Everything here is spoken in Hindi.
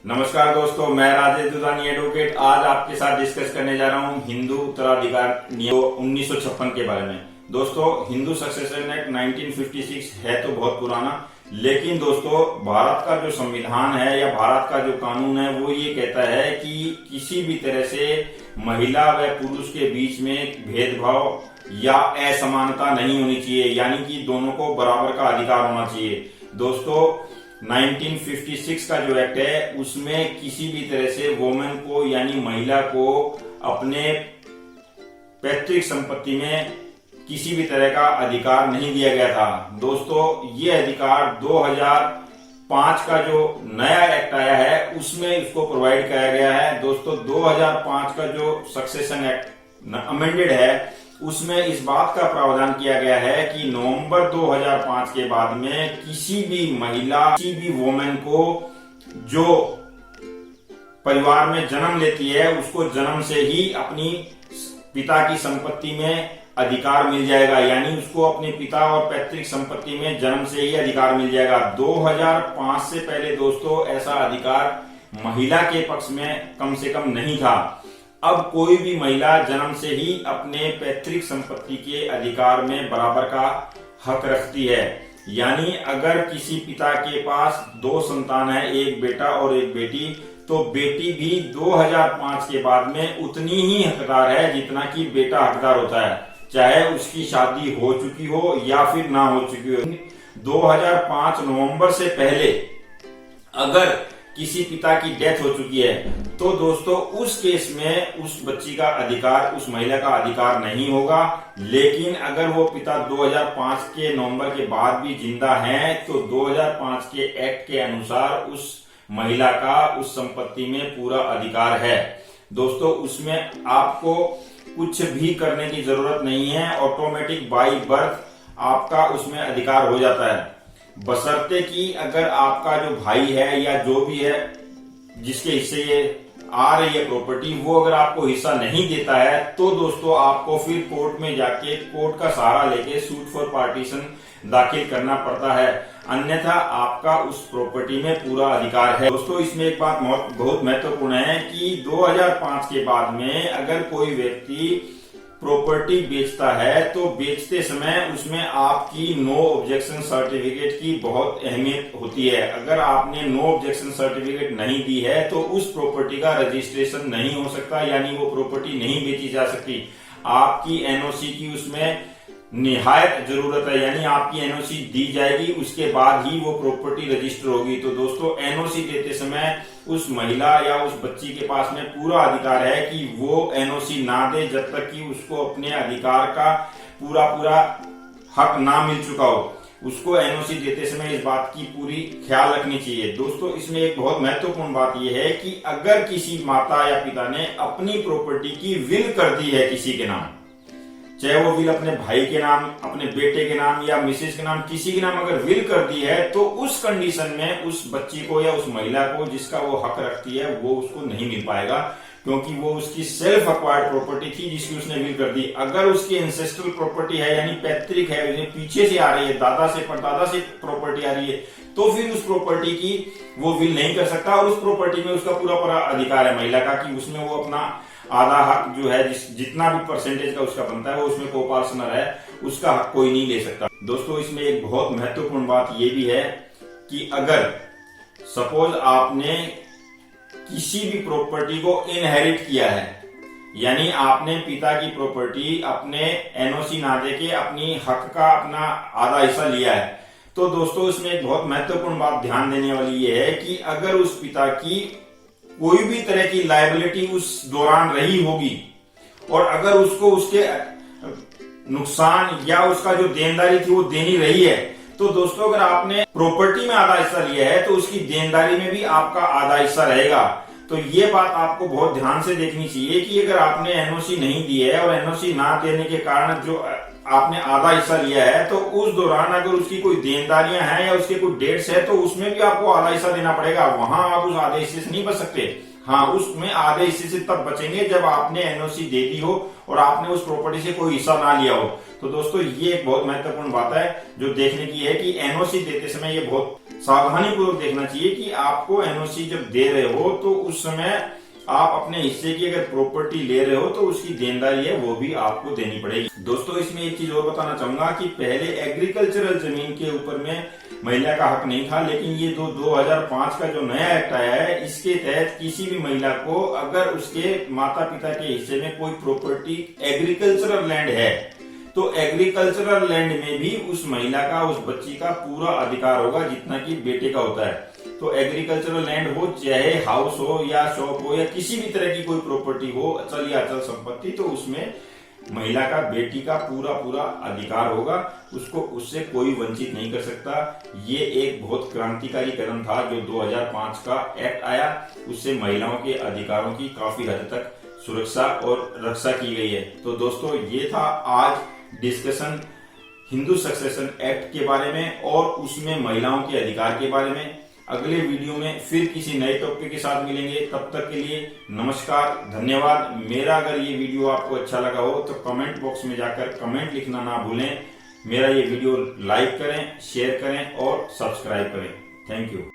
नमस्कार दोस्तों, मैं राजेश दुधानी एडवोकेट आज आपके साथ डिस्कस करने जा रहा हूं हिंदू उत्तराधिकार नियम 1956 के बारे में। दोस्तों, हिंदू सक्सेशन एक्ट 1956 है तो बहुत पुराना, लेकिन दोस्तों भारत का जो संविधान है या भारत का जो कानून है वो ये कहता है कि किसी भी तरह से महिला व पुरुष के बीच में भेदभाव या असमानता नहीं होनी चाहिए, यानी कि दोनों को बराबर का अधिकार होना चाहिए। दोस्तों 1956 का जो एक्ट है उसमें किसी भी तरह से वोमेन को यानी महिला को अपने पैतृक संपत्ति में किसी भी तरह का अधिकार नहीं दिया गया था। दोस्तों ये अधिकार 2005 का जो नया एक्ट आया है उसमें इसको प्रोवाइड किया गया है। दोस्तों 2005 का जो सक्सेशन एक्ट अमेंडेड है उसमें इस बात का प्रावधान किया गया है कि नवंबर 2005 के बाद में किसी भी महिला किसी भी वोमेन को जो परिवार में जन्म लेती है उसको जन्म से ही अपनी पिता की संपत्ति में अधिकार मिल जाएगा, यानी उसको अपने पिता और पैतृक संपत्ति में जन्म से ही अधिकार मिल जाएगा। 2005 से पहले दोस्तों ऐसा अधिकार महिला के पक्ष में कम से कम नहीं था। अब कोई भी महिला जन्म से ही अपने पैतृक संपत्ति के अधिकार में बराबर का हक रखती है, यानी अगर किसी पिता के पास दो संतान है, एक बेटा और एक बेटी, तो बेटी भी 2005 के बाद में उतनी ही हकदार है जितना कि बेटा हकदार होता है, चाहे उसकी शादी हो चुकी हो या फिर ना हो चुकी हो। 2005 नवंबर से पहले अगर किसी पिता की डेथ हो चुकी है तो दोस्तों उस केस में उस बच्ची का अधिकार, उस महिला का अधिकार नहीं होगा। लेकिन अगर वो पिता 2005 के नवंबर के बाद भी जिंदा है तो 2005 के एक्ट के अनुसार उस महिला का उस संपत्ति में पूरा अधिकार है। दोस्तों उसमें आपको कुछ भी करने की जरूरत नहीं है, ऑटोमेटिक बाई बर्थ आपका उसमें अधिकार हो जाता है, बशर्ते कि अगर आपका जो भाई है या जो भी है जिसके हिस्से ये आ रही है प्रॉपर्टी, वो अगर आपको हिस्सा नहीं देता है तो दोस्तों आपको फिर कोर्ट में जाके कोर्ट का सहारा लेके सूट फॉर पार्टीशन दाखिल करना पड़ता है, अन्यथा आपका उस प्रॉपर्टी में पूरा अधिकार है। दोस्तों इसमें एक बात बहुत महत्वपूर्ण है कि 2005 के बाद में अगर कोई व्यक्ति प्रॉपर्टी बेचता है तो बेचते समय उसमें आपकी नो ऑब्जेक्शन सर्टिफिकेट की बहुत अहमियत होती है। अगर आपने नो ऑब्जेक्शन सर्टिफिकेट नहीं दी है तो उस प्रॉपर्टी का रजिस्ट्रेशन नहीं हो सकता, यानी वो प्रॉपर्टी नहीं बेची जा सकती। आपकी एनओसी की उसमें निहायत जरूरत है, यानी आपकी एनओसी दी जाएगी उसके बाद ही वो प्रॉपर्टी रजिस्टर होगी। तो दोस्तों एनओसी देते समय उस महिला या उस बच्ची के पास में पूरा अधिकार है कि वो एनओसी ना दे जब तक कि उसको अपने अधिकार का पूरा हक ना मिल चुका हो। उसको एनओसी देते समय इस बात की पूरी ख्याल रखनी चाहिए। दोस्तों इसमें एक बहुत महत्वपूर्ण बात यह है कि अगर किसी माता या पिता ने अपनी प्रॉपर्टी की विल कर दी है किसी के नाम, चाहे वो विल अपने भाई के नाम, अपने बेटे के नाम या मिसेज के नाम, किसी के नाम अगर विल कर दी है तो उस कंडीशन में उस बच्ची को या उस महिला को जिसका वो हक रखती है वो उसको नहीं मिल पाएगा, क्योंकि वो उसकी सेल्फ अक्वायर्ड प्रॉपर्टी थी जिसकी उसने विल कर दी। अगर उसकी एंसेस्ट्रल प्रॉपर्टी है यानी पैतृक है, पीछे से आ रही है, दादा से परदादा से प्रॉपर्टी आ रही है, तो फिर उस प्रॉपर्टी की वो विल नहीं कर सकता और उस प्रॉपर्टी में उसका पूरा अधिकार है महिला का कि उसमें वो अपना आधा हक जो है जितना भी परसेंटेज का उसका बनता है वो उसमें कोपार्टनर है, उसका हक कोई नहीं ले सकता। दोस्तों इसमें एक बहुत महत्वपूर्ण बात ये भी है कि अगर सपोज आपने किसी भी प्रॉपर्टी को इनहेरिट किया है, यानी आपने पिता की प्रॉपर्टी अपने एनओसी ना देके अपनी हक का अपना आधा हिस्सा लिया है, तो दोस्तों इसमें एक बहुत महत्वपूर्ण बात ध्यान देने वाली ये है कि अगर उस पिता की कोई भी तरह की लायबिलिटी उस दौरान रही होगी और अगर उसको उसके नुकसान या उसका जो देनदारी थी वो देनी रही है, तो दोस्तों अगर आपने प्रॉपर्टी में आधा हिस्सा लिया है तो उसकी देनदारी में भी आपका आधा हिस्सा रहेगा। तो ये बात आपको बहुत ध्यान से देखनी चाहिए कि अगर आपने एनओसी नहीं दी है और एनओसी ना देने के कारण जो आपने आधा हिस्सा लिया है तो उस दौरान अगर उसकी कोई देनदारियां हैं या उसके कोई डेट्स है तो उसमें भी आपको आधा हिस्सा देना पड़ेगा, वहां आप उस आधे हिस्से से नहीं बच सकते। हाँ, उसमें आधे हिस्से से तब बचेंगे जब आपने एनओसी दे दी हो और आपने उस प्रॉपर्टी से कोई हिस्सा ना लिया हो। तो दोस्तों ये एक बहुत महत्वपूर्ण बात है जो देखने की है कि एनओसी देते समय ये बहुत सावधानी पूर्वक देखना चाहिए कि आपको एनओसी जब दे रहे हो तो उस समय आप अपने हिस्से की अगर प्रॉपर्टी ले रहे हो तो उसकी देनदारी है वो भी आपको देनी पड़ेगी। दोस्तों इसमें एक चीज और बताना चाहूंगा कि पहले एग्रीकल्चरल जमीन के ऊपर में महिला का हक नहीं था, लेकिन ये 2005 का जो नया एक्ट आया है इसके तहत किसी भी महिला को अगर उसके माता पिता के हिस्से में कोई प्रॉपर्टी एग्रीकल्चरल लैंड है तो एग्रीकल्चरल लैंड में भी उस महिला का, उस बच्ची का पूरा अधिकार होगा जितना कि बेटे का होता है। तो एग्रीकल्चरल लैंड हो, चाहे हाउस हो या शॉप हो या किसी भी तरह की कोई प्रॉपर्टी हो, अचल या अचल संपत्ति, तो उसमें महिला का, बेटी का पूरा अधिकार होगा, उसको उससे कोई वंचित नहीं कर सकता। ये एक बहुत क्रांतिकारी कदम था जो 2005 का एक्ट आया, उससे महिलाओं के अधिकारों की काफी हद तक सुरक्षा और रक्षा की गई है। तो दोस्तों ये था आज डिस्कशन हिंदू सक्सेशन एक्ट के बारे में और उसमें महिलाओं के अधिकार के बारे में। अगले वीडियो में फिर किसी नए टॉपिक के साथ मिलेंगे, तब तक के लिए नमस्कार, धन्यवाद। मेरा अगर ये वीडियो आपको अच्छा लगा हो तो कमेंट बॉक्स में जाकर कमेंट लिखना ना भूलें। मेरा ये वीडियो लाइक करें, शेयर करें और सब्सक्राइब करें। Thank you.